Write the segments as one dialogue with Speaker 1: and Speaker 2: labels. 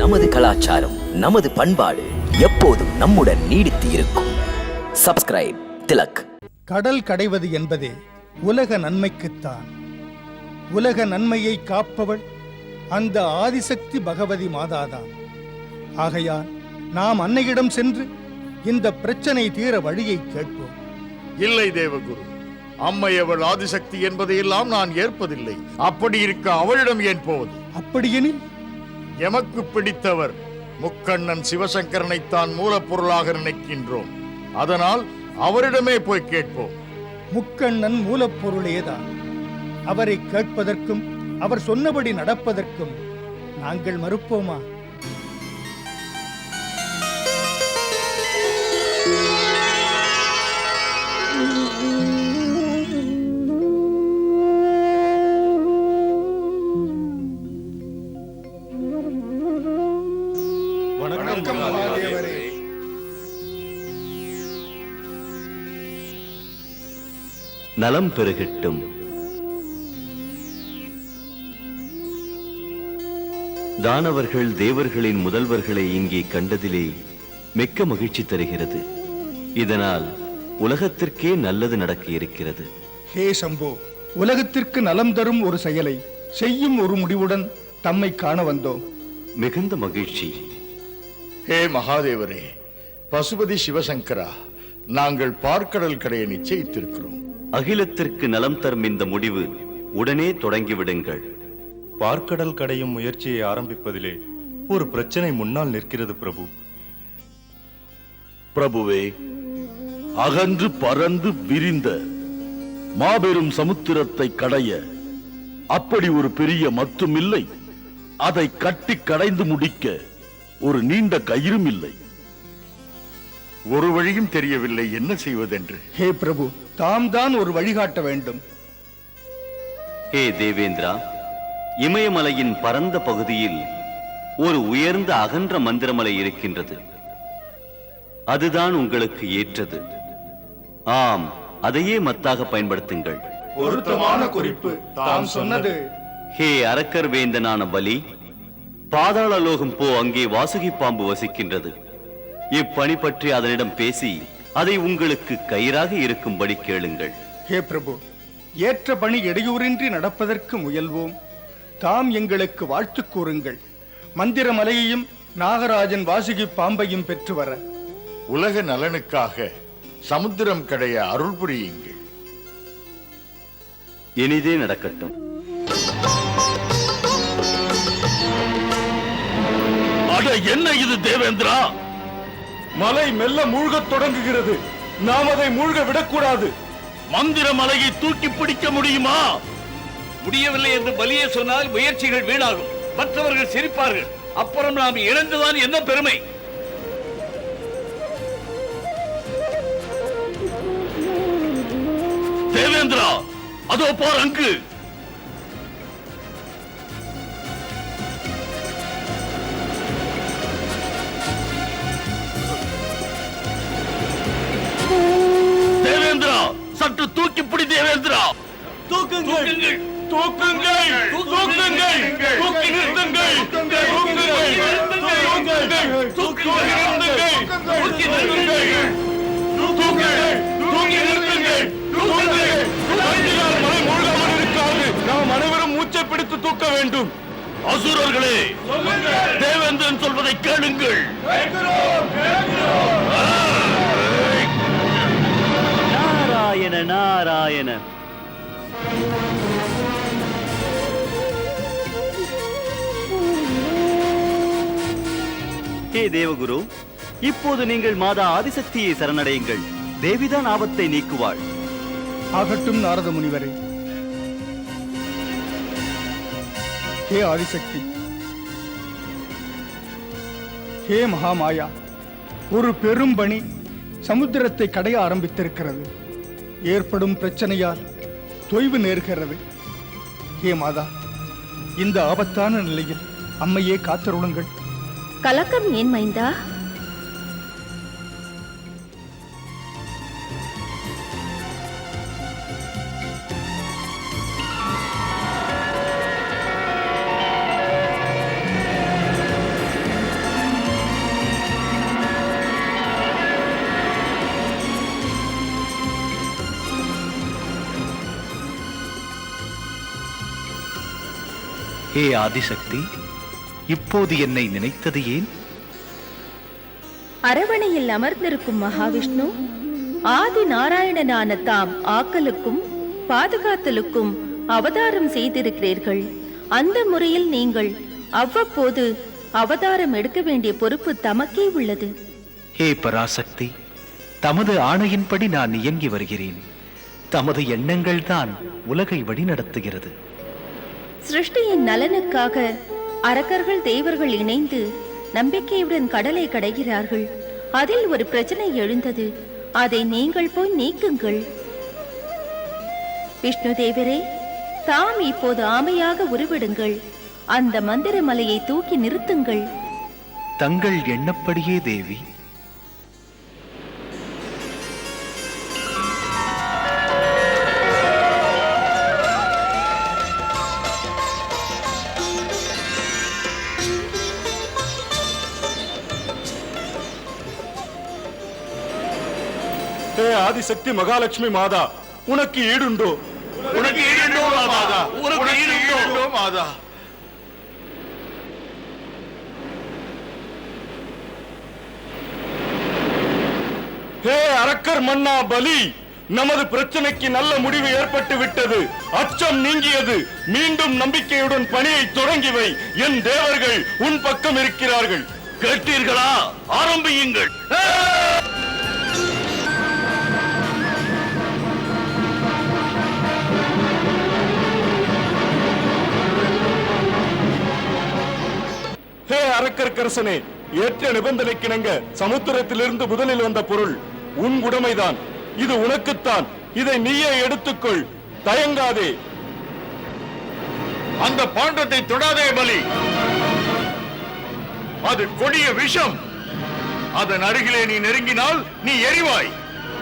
Speaker 1: நமது கலாச்சாரம், நமது பண்பாடு எப்போதும் நம்முடன் நீடித்து இருக்கும். சப்ஸ்கிரைப் திலக்.
Speaker 2: கடல் கடைவது என்பதே உலக நன்மைக்குத்தான். உலக நன்மையை காப்பவள் அந்த ஆதிசக்தி பகவதி மாதாதான். ஆகையால் நாம் அன்னையிடம் சென்று இந்த பிரச்சனை தீர வழியை கேட்போம்.
Speaker 3: இல்லை தேவகுரு, அம்மை அவள் ஆதிசக்தி என்பதையெல்லாம் நான் ஏற்பதில்லை. அப்படி இருக்க அவளிடம் ஏன் போவது?
Speaker 2: அப்படியெனில்
Speaker 3: எமக்கு பிடித்தவர் முக்கண்ணன் சிவசங்கரனைத்தான் மூலப்பொருளாக நினைக்கின்றோம். அதனால் அவரிடமே போய் கேட்போம்.
Speaker 2: முக்கண்ணன் மூலப்பொருளேதான். அவரை கேட்பதற்கும் அவர் சொன்னபடி நடப்பதற்கும் நாங்கள் மறுப்போமா?
Speaker 4: நலம் பெருகட்டும். தானவர்கள் தேவர்களின் முதல்வர்களை இங்கே கண்டதிலே மிக்க மகிழ்ச்சி தருகிறது. இதனால் உலகத்திற்கே நல்லது நடக்க இருக்கிறது.
Speaker 2: ஹே சம்போ, உலகத்திற்கு நலம் தரும் ஒரு செயலை செய்யும் ஒரு முடிவுடன் தம்மை காண வந்தோம்.
Speaker 4: மிகுந்த மகிழ்ச்சி.
Speaker 3: ஹே மகாதேவரே, பசுபதி சிவசங்கரா, நாங்கள் பார்க்கடல் கடையை நிச்சயித்திருக்கிறோம்.
Speaker 4: அகிலத்திற்கு நலம் தரும் இந்த முடிவு உடனே தொடங்கிவிடுங்கள்.
Speaker 5: பார்க்கடல் கடையும் முயற்சியை ஆரம்பிப்பதிலே ஒரு பிரச்சனை முன்னால் நிற்கிறது பிரபு.
Speaker 6: பிரபுவே, அகன்று பறந்து விரிந்த மாபெரும் சமுத்திரத்தை கடைய அப்படி ஒரு பெரிய மத்தும் இல்லை. அதை கட்டி கடைந்து முடிக்க ஒரு நீண்ட கயிறும் இல்லை.
Speaker 3: ஒரு வழியும் தெரியவில்லை, என்ன செய்வதென்று.
Speaker 2: ஹே பிரபு, தாம் தான் ஒரு வழிகாட்ட வேண்டும்.
Speaker 4: ஹே தேவேந்திரா, இமயமலையின் பரந்த பகுதியில் ஒரு உயர்ந்த அகன்ற மந்திரமலை இருக்கின்றது. அதுதான் உங்களுக்கு ஏற்றது. ஆம், அதையே மத்தாக பயன்படுத்துங்கள்.
Speaker 2: பொருத்தமான குறிப்பு. தாம் சொன்னது.
Speaker 4: ஹே அரக்கர் வேந்தனான பலி, பாதாள லோகம் போ, அங்கே வாசுகி பாம்பு வசிக்கின்றது. இப்பணி பற்றி அதனிடம் பேசி அதை உங்களுக்கு கயிறாக இருக்கும்படி கேளுங்கள்.
Speaker 2: ஹே பிரபு, ஏற்ற பணி இடையூறின்றி நடப்பதற்கு முயல்வோம். தாம் எங்களுக்கு வாழ்த்து கூறுங்கள். மந்திர மலையையும் நாகராஜன் வாசுகி பாம்பையும் பெற்று வர
Speaker 3: உலக நலனுக்காக சமுத்திரம் கடைய அருள் புரியுங்கள்.
Speaker 4: இனிதே நடக்கட்டும்.
Speaker 6: அட, என்ன இது தேவேந்திரா?
Speaker 5: மலை மெல்ல மூழ்கத் தொடங்குகிறது. நாம் அதை மூழ்க விடக்கூடாது.
Speaker 6: மந்திர மலையை தூக்கி பிடிக்க முடியுமா?
Speaker 7: முடியவில்லை என்று பலியே சொன்னால் முயற்சிகள் வீணாகும். மற்றவர்கள் சிரிப்பார்கள். அப்புறம் நாம் இழந்துதான் என்ன பெருமை?
Speaker 6: தேவேந்திரா, அதோ பார் அங்கு. தேவேந்திரா, சற்று தூக்கி பிடி தேவேந்திரா.
Speaker 7: தூக்குங்கள்,
Speaker 5: தூக்குங்கள், தூக்குங்கள், தூக்கி நிறுத்துங்கள், நாம் அனைவரும் மூச்சை பிடித்து தூக்க வேண்டும்.
Speaker 6: அசுரர்களே, தேவேந்திரன் சொல்வதை கேளுங்கள்.
Speaker 4: நாராயண நாராயண. ஹே தேவகுரு, இப்போது நீங்கள் மாதா ஆதிசக்தியை சரணடையுங்கள். தேவிதான் ஆபத்தை நீக்குவாள்.
Speaker 2: ஆகட்டும் நாரத முனிவரே. ஹே ஆதிசக்தி, ஹே மகாமாயா, ஒரு பெரும் பணி சமுத்திரத்தை கடைய ஆரம்பித்திருக்கிறது. ஏற்படும் பிரச்சனையால் தொய்வு நேர்கிறது. ஹே மாதா, இந்த ஆபத்தான நிலையில் அம்மையே காத்தருளுங்கள்.
Speaker 8: கலக்கம் ஏன் மைந்தா?
Speaker 9: ஹே ஆதிசக்தி, இப்போது என்னை நினைத்தது ஏன்?
Speaker 8: அரவணையில் அமர்ந்திருக்கும் மகாவிஷ்ணு ஆதி நாராயணனான தாம் ஆக்கலுக்கும் பாதுகாத்தலுக்கும் அவதாரம் செய்திருக்கிறீர்கள். அந்த முறையில் நீங்கள் அவ்வப்போது அவதாரம் எடுக்க வேண்டிய பொறுப்பு தமக்கே உள்ளது.
Speaker 9: ஹே பராசக்தி, தமது ஆணையின்படி நான் இயங்கி வருகிறேன். தமது எண்ணங்கள் தான் உலகை வழிநடத்துகிறது.
Speaker 8: சிருஷ்டியின் நலனுக்காக அரக்கர்கள் தேவர்கள் இணைந்து நம்பிக்கையுடன் கடலை கடைகிறார்கள். அதில் ஒரு பிரச்சனை எழுந்தது. அதை நீங்கள் போய் நீக்குங்கள். விஷ்ணு தேவரே, தாம் இப்போது ஆமையாக உருவிடுங்கள். அந்த மந்திர மலையை தூக்கி நிறுத்துங்கள்.
Speaker 9: தங்கள் எண்ணப்படியே தேவி.
Speaker 5: ஹே ஆதிசக்தி மகாலட்சுமி மாதா, உனக்கு ஈடுண்டோ?
Speaker 3: உனக்கு ஈடுண்டோ மாதா? உனக்கு ஈடுண்டோ மாதா?
Speaker 5: ஹே அரக்கர் மன்னா பலி, நமது பிரச்சனைக்கு நல்ல முடிவு ஏற்பட்டு விட்டது. அச்சம் நீங்கியது. மீண்டும் நம்பிக்கையுடன் பணியை தொடங்கி வை. என் தேவர்கள் உன் பக்கம் இருக்கிறார்கள்.
Speaker 6: கேட்டீர்களா? ஆரம்பியுங்கள்.
Speaker 5: ஹே அரக்கர் கரசனே, ஏற்ற நிபந்தனைக்கிணங்க சமுத்திரத்திலிருந்து முதலில் வந்த பொருள் உன் உடைமைதான். இது உனக்குத்தான். இதை நீயே எடுத்துக்கொள். தயங்காதே.
Speaker 3: அந்த பாண்டத்தை தொடாதே பலி. அது கொடிய விஷம். அதன் அருகிலே நீ நெருங்கினால் நீ எரிவாய்.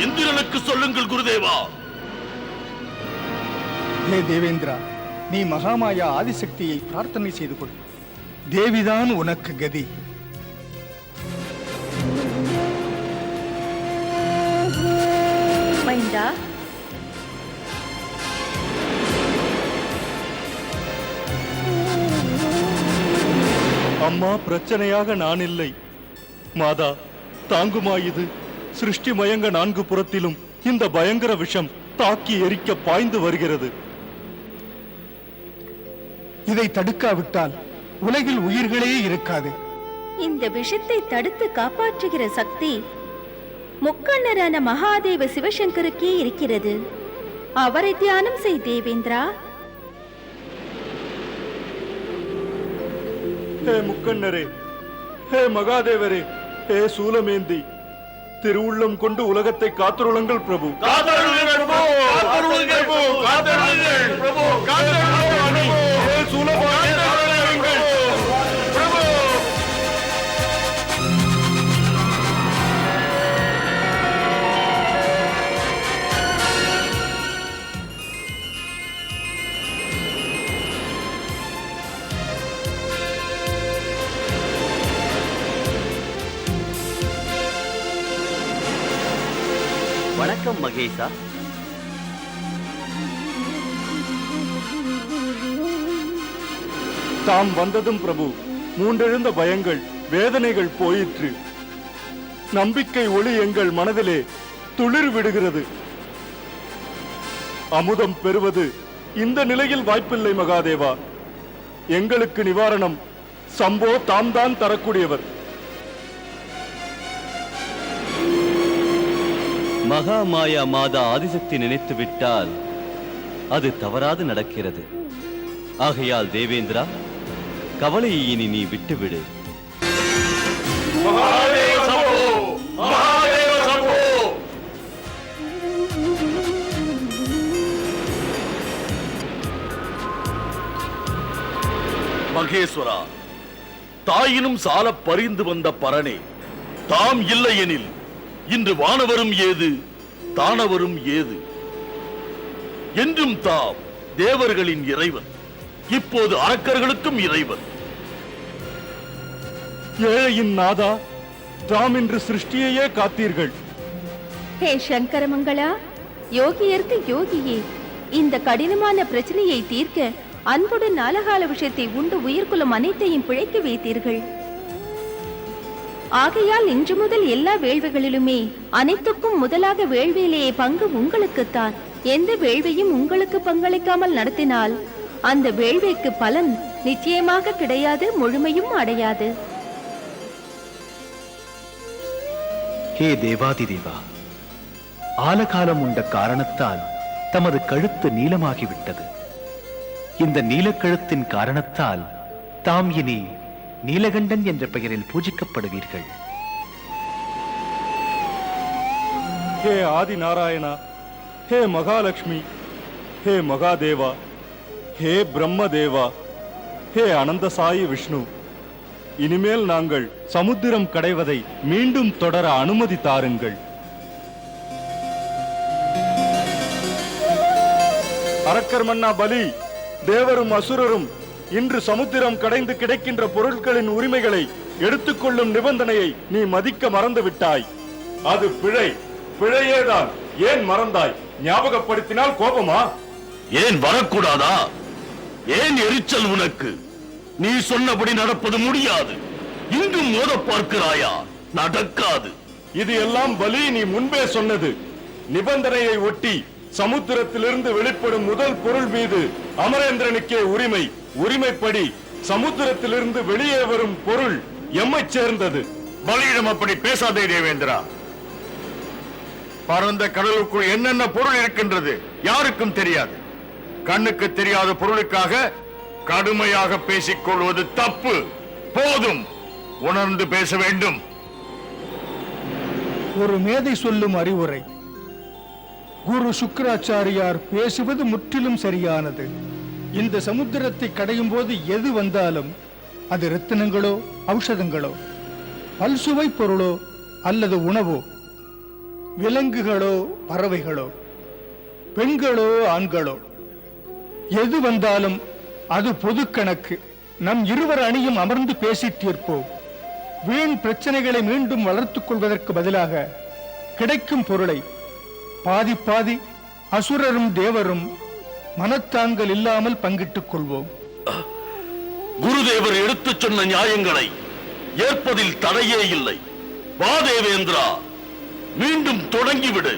Speaker 6: இந்திரனுக்கு சொல்லுங்கள் குருதேவா.
Speaker 2: ஹே தேவேந்திரா, நீ மகாமாயா ஆதிசக்தியை பிரார்த்தனை செய்து கொள். தேவிதான் உனக்கு கதி.
Speaker 8: மைந்தா,
Speaker 5: அம்மா, பிரச்சனையாக நான் இல்லை. மாதா, தாங்குமா இது? சிருஷ்டி மயங்க நான்கு புறத்திலும் இந்த பயங்கர விஷம் தாக்கி எரிக்க பாய்ந்து வருகிறது.
Speaker 2: இதை தடுக்காவிட்டால் உலகில் உயிர்களே இருக்காது.
Speaker 8: இந்த விஷத்தை தடுத்து காப்பாற்றுகிற சக்தி முக்கண்ணரான மகாதேவ சிவசங்கருக்கே இருக்கிறது. அவரை தியானம் செய் தேவேந்திரா.
Speaker 5: ஹே முக்கண்ணரே, ஹே மகாதேவரே, ஹே சூலமேந்தி, திருவுள்ளம் கொண்டு உலகத்தை காத்துருளுங்கள் பிரபு.
Speaker 3: காத்தருளுங்கள் பிரபு. காத்தருளுங்கள் பிரபு. காத்தருளுங்கள் பிரபு. காத்தருளுங்கள் பிரபு.
Speaker 5: ஹே சூலபாணி,
Speaker 3: காத்தருளுங்கள் பிரபு.
Speaker 4: வணக்கம் மகேஷா.
Speaker 5: தாம் வந்ததும் பிரபு மூன்றெழுந்த பயங்கள் வேதனைகள் போயிற்று. நம்பிக்கை ஒளி எங்கள் மனதிலே துளிர் விடுகிறது. அமுதம் பெறுவது இந்த நிலையில் வாய்ப்பில்லை மகாதேவா. எங்களுக்கு நிவாரணம் சம்போ தாம் தான் தரக்கூடியவர்.
Speaker 4: மகாமாயா மாதா ஆதிசக்தி நினைத்து விட்டால் அது தவறாது நடக்கிறது. ஆகையால் தேவேந்திரா, கவலையை இனி நீ விட்டுவிடு.
Speaker 3: மகாதேவ சம்போ. மகாதேவ சம்போ.
Speaker 6: மகேஸ்வரா, தாயினும் சால பறிந்து வந்த பரனே, தாம் இல்லையெனில் இன்று வானவரும் ஏது, தானவரும் ஏது. என்றும் தாம் தேவர்களின் இறைவன், இப்போது அரக்கர்களுக்கும் இறைவன்.
Speaker 5: ஏழையின் நாதா, தாம் இன்று சிருஷ்டியையே காத்தீர்கள்.
Speaker 8: ஹே சங்கரமங்களா, யோகியர்க்கு யோகியே, இந்த கடினமான பிரச்சனையை தீர்க்க அன்புடன் நாலகால விஷயத்தை உண்டு உயிர்குலம் அனைத்தையும் பிழைக்க வைத்தீர்கள். ஆகையால் இன்று முதல் எல்லா வேள்விகளிலுமே அனைத்துக்கும் முதலாக வேள்வியிலேயே பங்கு உங்களுக்குத்தான். எந்த வேள்வியும் உங்களுக்கு பங்களிக்காமல் நடத்தினால் அந்த வேள்விக்கு பலன் நிச்சயமாக கிடையாது, முழுமையும் அடையாது.
Speaker 9: ஹே தேவாதி தேவா, ஆலகாலம் உண்ட காரணத்தால் தமது கழுத்து நீளமாகிவிட்டது. இந்த நீலக்கழுத்தின் காரணத்தால் தாம் இனி நீலகண்டன் என்ற பெயரில் பூஜிக்கப்படுவீர்கள்.
Speaker 5: ஹே ஆதி நாராயணா, ஹே மகாலட்சுமி, ஹே மகாதேவா, ஹே பிரம்மதேவா, ஹே அனந்தசாயி விஷ்ணு, இனிமேல் நாங்கள் சமுத்திரம் கடைவதை மீண்டும் தொடர அனுமதி தாருங்கள். அரக்கர் மன்னா பலி, தேவரும் அசுரரும் இன்று சமுத்திரம் கடைந்து கிடைக்கின்ற பொருட்களின் உரிமைகளை எடுத்துக்கொள்ளும் நிபந்தனையை நீ மதிக்க மறந்து விட்டாய். அது பிழை, பிழையேதான். ஏன் மறந்தாய்? ஞாபகப்படுத்தினால் கோபமா?
Speaker 6: ஏன் வரக்கூடாதா? ஏன் எரிச்சல் உனக்கு? நீ சொன்னபடி நடப்பது முடியாது. இங்கும் மோத பார்க்கிறாயா? நடக்காது.
Speaker 5: இது எல்லாம் பலி நீ முன்பே சொன்னது. நிபந்தனையை ஒட்டி சமுத்திரத்திலிருந்து வெளிப்படும் முதல் பொருள் மீது அமரேந்திரனுக்கே உரிமை. உரிமைப்படி சமுத்திரத்திலிருந்து வெளியே வரும் பொருள் எம்மைச் சேர்ந்தது.
Speaker 3: பலியிடம் அப்படி பேசாதே தேவேந்திரா. பரந்த கடலுக்குள் என்னென்ன பொருள் இருக்கின்றது யாருக்கும் தெரியாது. கண்ணுக்கு தெரியாத பொருளுக்காக கடுமையாக பேசிக் கொள்வது தப்பு. போதும், உணர்ந்து பேச வேண்டும்.
Speaker 2: ஒரு மேதை சொல்லும் அறிவுரை, குரு சுக்கராச்சாரியார் பேசுவது முற்றிலும் சரியானது. இந்த சமுத்திரத்தை கடையும் போது எது வந்தாலும், அது ரத்தினங்களோ ஔஷதங்களோ, பல்சுவை பொருளோ அல்லது உணவோ, விலங்குகளோ பறவைகளோ, பெண்களோ ஆண்களோ, எது வந்தாலும் அது பொது கணக்கு. நம் இருவர் அணியும் அமர்ந்து பேசி தீர்ப்போம். வீண் பிரச்சனைகளை மீண்டும் வளர்த்துக் கொள்வதற்கு பதிலாக கிடைக்கும் பொருளை பாதி பாதி அசுரரும் தேவரும் மனத்தாங்கள் இல்லாமல் பங்கிட்டுக் கொள்வோம்.
Speaker 6: குருதேவர் எடுத்துச் சொன்ன நியாயங்களை ஏற்பதில் தடையே இல்லை. வா தேவேந்திரா, மீண்டும் தொடங்கிவிடு.